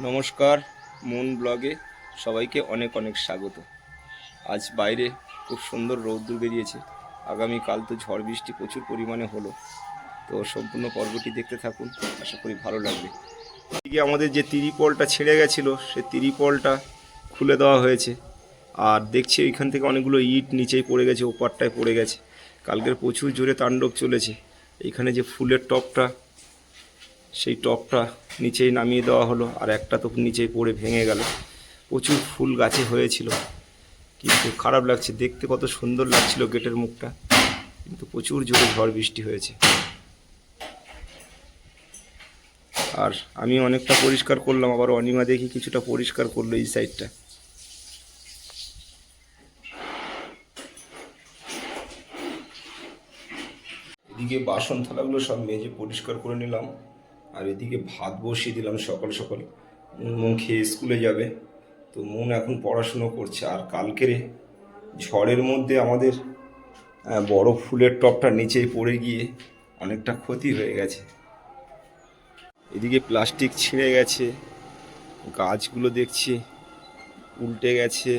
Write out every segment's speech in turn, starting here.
নমস্কার, মুন ব্লগে সবাইকে অনেক অনেক স্বাগত। আজ বাইরে খুব সুন্দর রৌদ্র বেরিয়েছে। আগামীকাল তো ঝড় বৃষ্টি প্রচুর পরিমাণে হলো, তো সম্পূর্ণ পর্বটি দেখতে থাকুন, আশা করি ভালো লাগবে। এদিকে আমাদের যে তিরিপলটা ছিঁড়ে গেছিলো, সে তিরিপলটা খুলে দেওয়া হয়েছে। আর দেখছি ওইখান থেকে অনেকগুলো ইট নিচেই পড়ে গেছে, ওপারটায় পড়ে গেছে। কালকের প্রচুর জোরে তাণ্ডব চলেছে। এইখানে যে ফুলের টপটা, সেই টপটা নিচেই নামিয়ে দেওয়া হলো, আর একটা তো নিচেই পড়ে ভেঙে গেল। প্রচুর ফুল গাছে হয়েছিল, কিন্তু খারাপ লাগছে দেখতে, কত সুন্দর লাগছিল গেটের মুখটা, কিন্তু প্রচুর জোরে ঝড় বৃষ্টি হয়েছে। আর আমি অনেকটা পরিষ্কার করলাম, আবার অনিমা দেখি কিছুটা পরিষ্কার করলো এই সাইডটা। এদিকে বাসন থালাগুলো সব মেজে পরিষ্কার করে নিলাম, আর এদিকে ভাত বসিয়ে দিলাম। সকাল সকাল মুন খেয়ে স্কুলে যাবে, তো মুন এখন পড়াশুনো করছে। আর কালকের ঝড়ের মধ্যে আমাদের বড় ফুলের টবটা নিচেই পড়ে গিয়ে অনেকটা ক্ষতি হয়ে গেছে। এদিকে প্লাস্টিক ছিঁড়ে গেছে, গাছগুলো দেখছি উল্টে গেছে,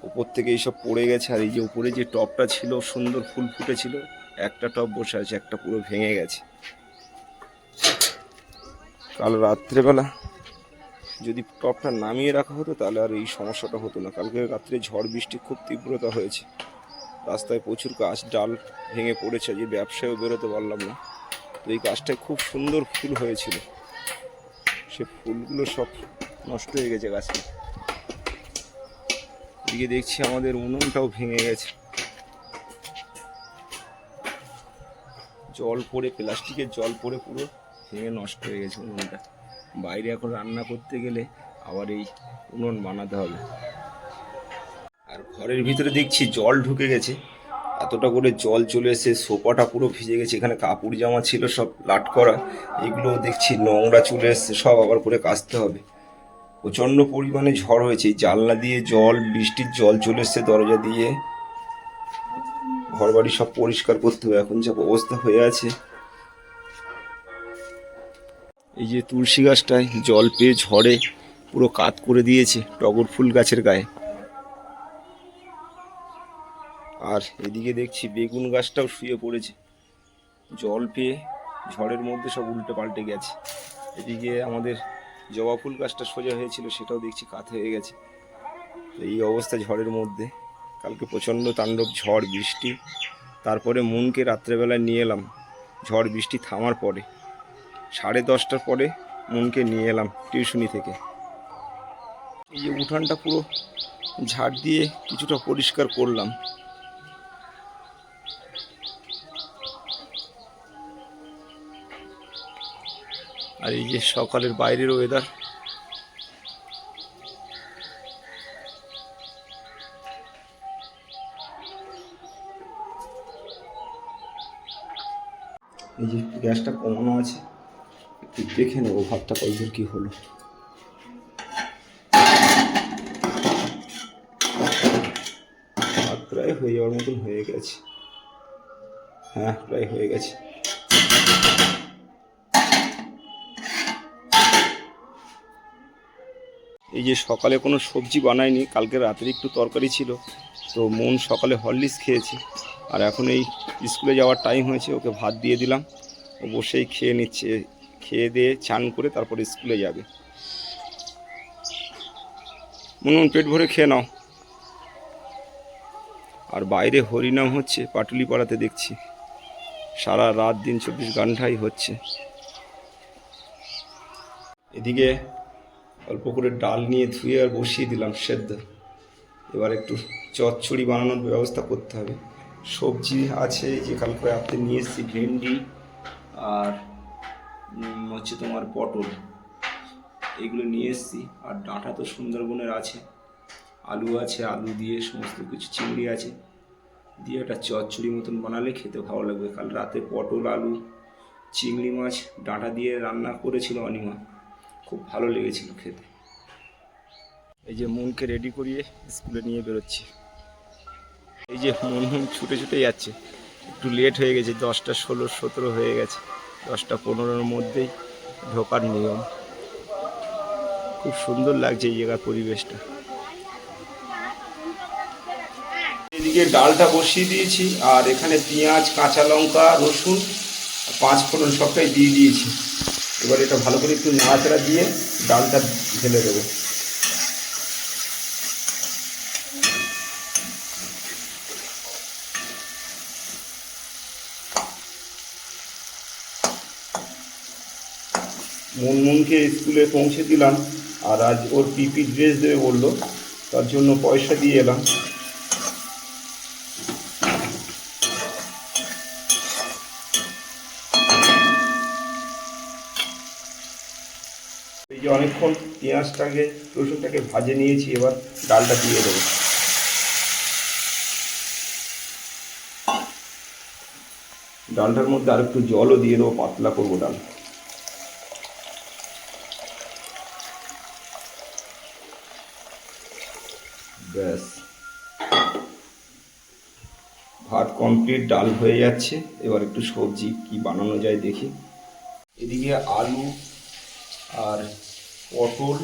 উপর থেকে এইসব পড়ে গেছে। আর এই যে উপরে যে টবটা ছিল, সুন্দর ফুল ফুটেছিল, একটা টব বসে আছে, একটা পুরো ভেঙে গেছে। কাল রাত্রেবেলা যদি টবটা নামিয়ে রাখা হতো তাহলে আর এই সমস্যাটা হতো না। কালকে রাত্রে ঝড় বৃষ্টি খুব তীব্রতা হয়েছে, রাস্তায় প্রচুর গাছ ডাল ভেঙে পড়েছে, যে ব্যবসায়ও বেরোতে পারলাম না। তো এই গাছটায় খুব সুন্দর ফুল হয়েছিল, সে ফুলগুলো সব নষ্ট হয়ে গেছে গাছে। এদিকে দেখছি আমাদের উনুনটাও ভেঙে গেছে, জল পড়ে, প্লাস্টিকের জল পড়ে পুরো ভেঙে নষ্ট হয়ে গেছে উনুনটা। বাইরে এখন রান্না করতে গেলে আবার এই উনুন বানাতে হবে। আর ঘরের ভিতরে দেখছি জল ঢুকে গেছে, এতটা করে জল চলে এসে সোফাটা পুরো ভিজে গেছে। এখানে কাপড় জামা ছিল সব লাট করা, এগুলো দেখছি নোংরা চলে এসছে, সব আবার করে কাচতে হবে। প্রচণ্ড পরিমাণে ঝড় হয়েছে, এই জানলা দিয়ে জল, বৃষ্টির জল চলে এসছে দরজা দিয়ে। ঘর বাড়ি সব পরিষ্কার করতে হবে, এখন যা অবস্থা হয়ে আছে। এই যে তুলসী গাছটায় জল পেয়ে ঝড়ে পুরো কাত করে দিয়েছে টগর ফুল গাছের গায়ে। আর এদিকে দেখছি বেগুন গাছটাও শুয়ে পড়েছে, জল পেয়ে ঝড়ের মধ্যে সব উল্টে পাল্টে গেছে। এদিকে আমাদের জবা ফুল গাছটা সোজা হয়েছিল, সেটাও দেখছি কাত হয়ে গেছে। এই অবস্থা ঝড়ের মধ্যে। কালকে প্রচণ্ড তাণ্ডব ঝড় বৃষ্টি, তারপরে মুনকে রাত্রেবেলায় নিয়ে এলাম ঝড় বৃষ্টি থামার পরে, 10:30টার পরে মুনকে নিয়ে এলাম টিউশনি থেকে। এই যে উঠানটা পুরো ঝাড় দিয়ে কিছুটা পরিষ্কার করলাম। আর এই যে সকালের বাইরের ওয়েদার, এই যে গ্যাসটা কমানো আছে, একটু দেখে নেবো ভাতটা কতদূর কি হলো। ভাত প্রায় হয়ে যাওয়ার মতন হয়ে গেছে, হ্যাঁ প্রায় হয়ে গেছে। এই যে সকালে কোনো সবজি বানায়নি, কালকে রাতের একটু তরকারি ছিল, তো মন সকালে হরলিক্স খেয়েছি। আর এখন এই স্কুলে যাওয়ার টাইম হয়েছে, ওকে ভাত দিয়ে দিলাম, ও বসেই খেয়ে নিচ্ছে। খেয়ে দিয়ে চান করে তারপরে স্কুলে যাবে। মন পেট ভরে খেয়ে নাও। আর বাইরে হরিনাম হচ্ছে পাটুলি পাড়াতে, দেখছি সারা রাত দিন 24 ঘন্টাই হচ্ছে। এদিকে অল্প করে ডাল নিয়ে ধুয়ে আর বসিয়ে দিলাম সেদ্ধ। এবার একটু চচ্চড়ি বানানোর ব্যবস্থা করতে হবে। সবজি আছে, যে কালকে রাত্রে নিয়ে এসেছি ভেন্ডি আর হচ্ছে তোমার পটল, এগুলো নিয়ে এসেছি। আর ডাঁটা তো সুন্দরবনের আছে, আলু আছে, আলু দিয়ে সমস্ত কিছু, চিংড়ি আছে, দিয়ে একটা চচ্চড়ি মতন বানালে খেতে ভালো লাগবে। কাল রাতে পটল, আলু, চিংড়ি মাছ, ডাঁটা দিয়ে রান্না করেছিল অনিমা, খুব ভালো লেগেছিল খেতে। এই যে মনকে রেডি করিয়ে স্কুলে নিয়ে বেরোচ্ছি। এই যে মন ছুটে ছুটে যাচ্ছে, একটু লেট হয়ে গেছে, 10টা 16, 17 হয়ে গেছে, 10টা 15-র মধ্যেই ঢোকার নিয়ম। খুব সুন্দর লাগছে এই জায়গার পরিবেশটা। এদিকে ডালটা বসিয়ে দিয়েছি, আর এখানে পেঁয়াজ, কাঁচা লঙ্কা, রসুন, 5 ফোড়ন সবটাই দিয়ে দিয়েছি। এবার এটা ভালো করে একটু নাড়াচাড়া দিয়ে ডালটা ঢেলে দেবো। মুনমুনকে স্কুলে পৌঁছে দিলাম, আর আজ ওর পিপি ড্রেস দেবে বললো, তার জন্য পয়সা দিয়ে এলাম। এই যে অনেকক্ষণ পেঁয়াজটাকে রসুনটাকে ভাজে নিয়েছি, এবার ডালটা দিয়ে দেবো। ডালটার মধ্যে আর একটু জলও দিয়ে দেবো, পাতলা করবো ডাল। ব্যাস, ভাত কমপ্লিট, ডাল হয়ে যাচ্ছে। এবার একটু সবজি কি বানানো যায় দেখি। এদিকে আলু আর পটল,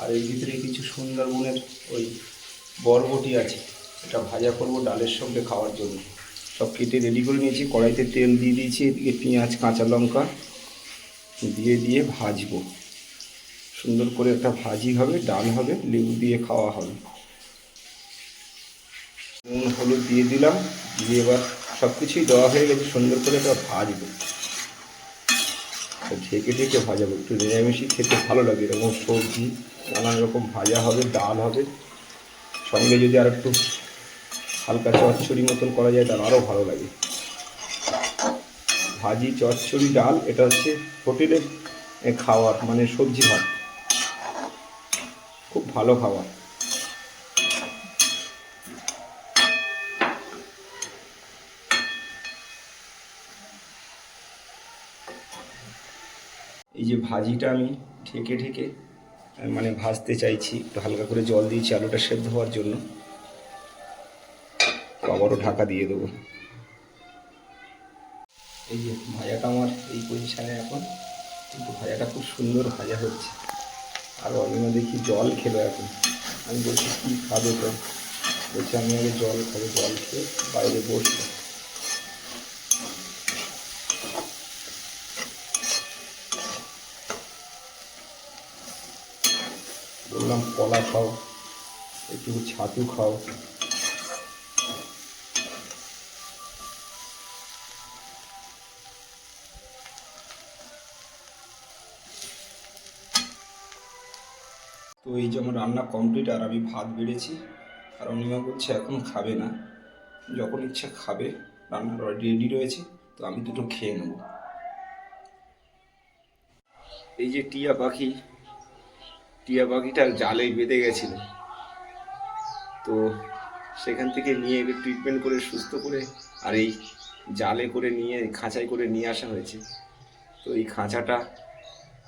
আর এর ভিতরে কিছু সুন্দরবনের ওই বরবটি আছে, এটা ভাজা করব ডালের সঙ্গে খাওয়ার জন্য। সব কেটে রেডি করে নিয়েছি, কড়াইতে তেল দিয়ে দিয়েছি, এদিকে পেঁয়াজ, কাঁচা লঙ্কা দিয়ে ভাজবো। সুন্দর করে একটা ভাজি হবে, ডাল হবে, লেবু দিয়ে খাওয়া হবে। নুন হলুদ দিয়ে দিলাম, দিয়ে এবার সব কিছুই দেওয়া হয়ে গেছে, সুন্দর করে এটা ভাজবো। ঢেকে ভাজাবো, একটু নিরামিষি খেতে ভালো লাগে। এরকম সবজি নানান রকম ভাজা হবে, ডাল হবে, সঙ্গে যদি আর একটু হালকা চচ্চড়ি মতন করা যায় তাহলে আরও ভালো লাগে। ভাজি, চচ্চড়ি, ডাল, এটা হচ্ছে হোটেলের খাবার, মানে সবজি ভাত, খুব ভালো খাবার। এই যে ভাজিটা আমি ঢেকে মানে ভাজতে চাইছি, একটু হালকা করে জল দিয়েছি আলুটা সেদ্ধ হওয়ার জন্য। আবারও ঢাকা দিয়ে দেবো। এই যে ভাজাটা আমার এই পজিশানে এখন, কিন্তু ভাজাটা খুব সুন্দর ভাজা হচ্ছে। আর অনিমা দেখি জল খেলো এখন। আমি বলছি কী খাবে, তো বলছি আমি আগে জল খাবো। জল খেয়ে বাইরে বসবো। বললাম কলা খাও, একটু ছাতু খাও। তো এই যে আমার রান্না কমপ্লিট, আর আমি ভাত বেড়েছি। আর অনিমা বলছে এখন খাবে না, যখন ইচ্ছা খাবে, রান্না রেডি রয়েছে, তো আমি দুটো খেয়ে নেব। এই যে টিয়া পাখিটা জালে বেঁধে গেছিল, তো সেখান থেকে নিয়ে ট্রিটমেন্ট করে সুস্থ করে আর এই জালে করে নিয়ে খাঁচায় করে নিয়ে আসা হয়েছে। তো এই খাঁচাটা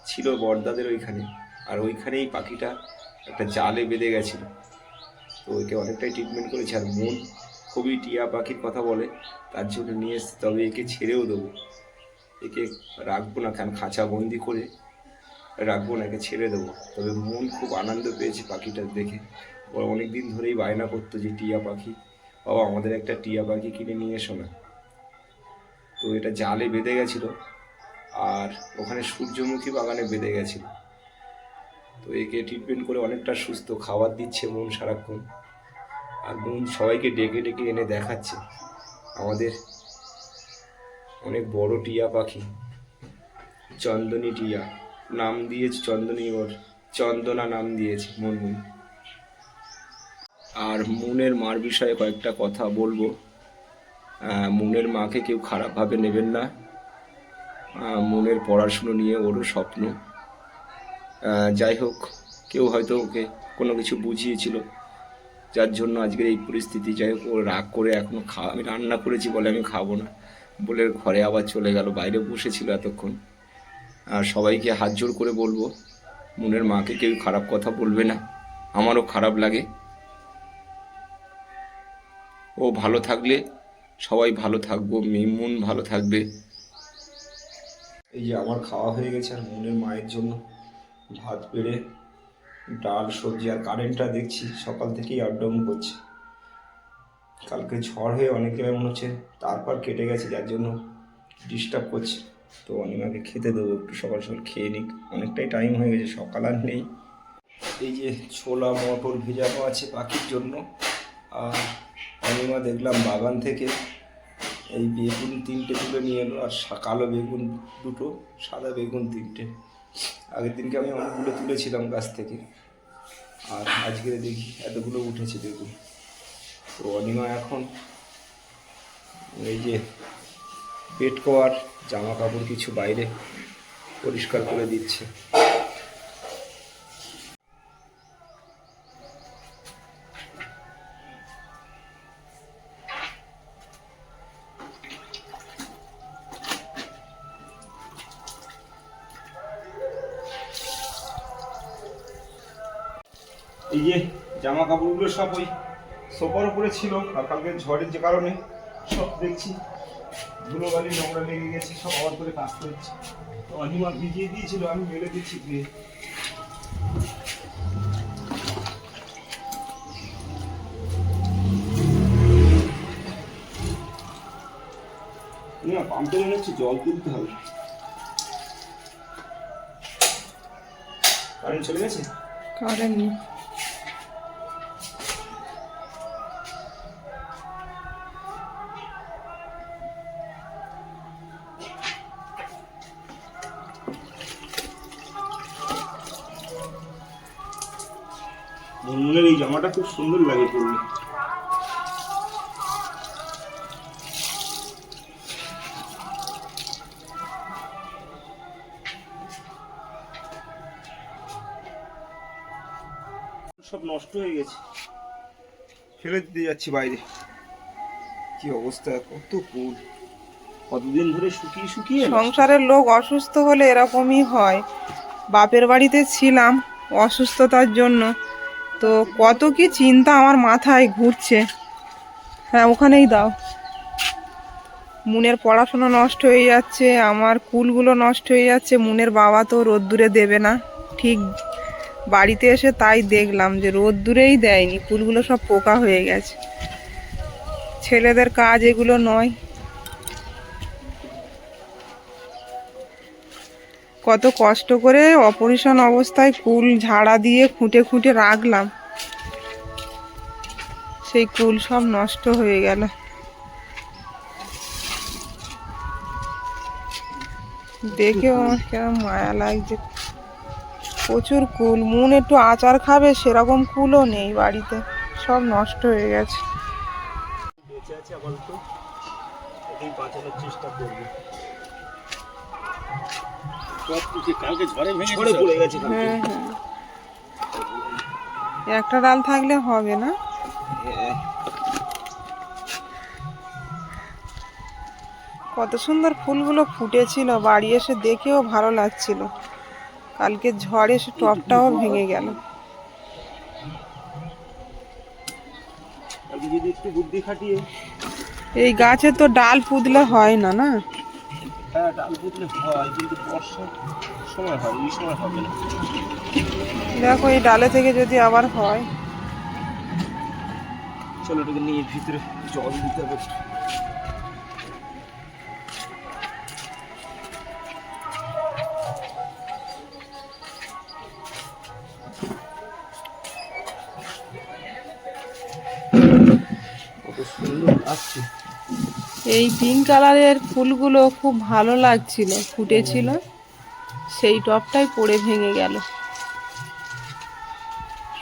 ছিল বড়দাদের ওইখানে, আর ওইখানেই পাখিটা একটা জালে বেঁধে গেছিল। তো ওইকে অনেকটাই ট্রিটমেন্ট করেছে। আর মন খুবই টিয়া পাখির কথা বলে, তার জন্য নিয়ে এসে, তবে একে ছেড়েও দেবো। একে রাখবো না, কারণ খাঁচা বন্দি করে রাখবো না, একে ছেড়ে দেবো। তবে মন খুব আনন্দ পেয়েছে পাখিটা দেখে। ওরা অনেক দিন ধরেই বায়না করতো যে টিয়া পাখি, বাবা আমাদের একটা টিয়া পাখি কিনে নিয়ে এসো না। তো এটা জালে বেঁধে গেছিলো, আর ওখানে সূর্যমুখী বাগানে বেঁধে গেছিল। তো একে ট্রিটমেন্ট করে অনেকটা সুস্থ, খাবার দিচ্ছে মন সারাক্ষণ। আর মন সবাইকে ডেকে এনে দেখাচ্ছে আমাদের অনেক বড় টিয়া পাখি, চন্দনী টিয়া নাম দিয়েছে, চন্দনী, ওর চন্দনা নাম দিয়েছে মুনমুন। আর মুনের মার বিষয়ে কয়েকটা কথা বলবো। মুনের মাকে কেউ খারাপভাবে নেবেন না। মুনের পড়াশুনো নিয়ে ওরও স্বপ্ন। যাই হোক, কেউ হয়তো ওকে কোনো কিছু বুঝিয়েছিল, যার জন্য আজকের এই পরিস্থিতি। যাই হোক, ও রাগ করে এখনও আমি রান্না করেছি বলে আমি খাবো না বলে ঘরে আবার চলে গেল, বাইরে বসেছিল এতক্ষণ। আর সবাইকে হাত জোড় করে বলবো, মুনের মাকে কেউ খারাপ কথা বলবে না, আমারও খারাপ লাগে। ও ভালো থাকলে সবাই ভালো থাকবো, মুন ভালো থাকবে। এই যে আমার খাওয়া হয়ে গেছে, আর মুনের মায়ের জন্য ভাত বেড়ে ডাল সবজি। আর কারেন্টটা দেখছি সকাল থেকেই আপ ডাউন করছে। কালকে ঝড় হয়ে অনেক জায়গায় মনে হচ্ছে তারপর কেটে গেছে, যার জন্য ডিস্টার্ব করছে। তো অনিমাকে খেতে দেবো, একটু সকাল সকাল খেয়ে নিক, অনেকটাই টাইম হয়ে গেছে, সকাল আর নেই। এই যে ছোলা মটর ভেজানো আছে পাখির জন্য। আর অনিমা দেখলাম বাগান থেকে এই বেগুন 3টে তুলে নিয়ে এলো, আর কালো বেগুন 2টো, সাদা বেগুন 3টে। আগের দিনকে আমি অনেকগুলো তুলেছিলাম গাছ থেকে, আর আজকে দেখি এতগুলো উঠেছে বেগুন। তো অনিমা এখন এই যে বেড কভার জামা কাপড় কিছু বাইরে পরিষ্কার করে দিচ্ছে। এই যে জামা কাপড়গুলো সব ওই সোফার উপরে ছিল, আর কালকে ঝড়ের যে কারণে সব দেখছি ধুলোবালি নোংরা লেগে গেছে, সব আবার করে কাচতে হচ্ছে। তো অনিমা ভিজিয়ে দিয়েছিল, আমি মেলে দিচ্ছি ধুয়ে। না পাম্পে মনে হচ্ছে জল তুলতে হবে। কারেন্ট চলে গেছে? কারেন্ট নেই। মুনমুনের এই জামাটা খুব সুন্দর লাগে পরলে। সব নষ্ট হয়ে গেছে, ফেলে দিতে যাচ্ছি বাইরে। কি অবস্থা, কত ফুল, কতদিন ধরে শুকিয়ে শুকিয়ে। সংসারের লোক অসুস্থ হলে এরকমই হয়। বাপের বাড়িতে ছিলাম অসুস্থতার জন্য, তো কত কি চিন্তা আমার মাথায় ঘুরছে। হ্যাঁ ওখানেই দাও। মুনের পড়াশোনা নষ্ট হয়ে যাচ্ছে, আমার কুলগুলো নষ্ট হয়ে যাচ্ছে। মুনের বাবা তো রোদ্দুরে দেবে না, ঠিক বাড়িতে এসে তাই দেখলাম যে রোদ্দুরেই দেয়নি, কুলগুলো সব পোকা হয়ে গেছে। ছেলেদের কাজ এগুলো নয়। কত কষ্ট করে অপারেশন অবস্থায় কুল ঝাড়া দিয়ে খুঁটে খুঁটে রাখলাম, সেই কুল সব নষ্ট হয়ে গেল। দেখেও আমার কেমন মায়া লাগছে। প্রচুর কুল। মুন একটু আচার খাবে সেরকম কুলও নেই বাড়িতে, সব নষ্ট হয়ে গেছে। বেঁচে আছে আপাতত, এটাই বাঁচানোর চেষ্টা করবো। কালকে ঝড়ে পড়ে গেছে। হ্যাঁ হ্যাঁ, একটা ডাল থাকলে হবে না। কত সুন্দর ফুলগুলো ফুটেছিল, বাড়ি এসে দেখেও ভালো লাগছিল। কালকে ঝড়ে এসে টবটাও ভেঙে গেল। যদি একটু বুদ্ধি খাটিয়ে, এই গাছে তো ডাল পুঁতলে হয় না, না? হ্যাঁ ডাল পুঁতলে হয়, কিন্তু বর্ষার সময় হয়, এই সময় হবে না। দেখো এই ডালে থেকে যদি আবার হয়। চলো এটাকে নিয়ে ভিতরে জল দিতে হবে। কত সুন্দর লাগছে। এই পিঙ্ক কালারের ফুলগুলো খুব ভালো লাগছিল, ফুটেছিল, সেই টবটাই পড়ে ভেঙে গেল।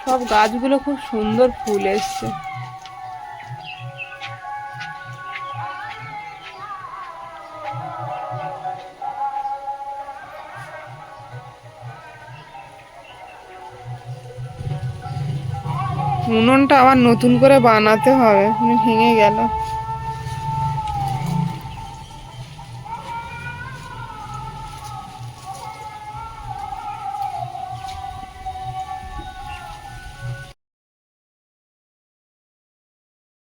সব গাছগুলো খুব সুন্দর ফুল এসছে। উনুনটা আবার নতুন করে বানাতে হবে, ভেঙে গেল।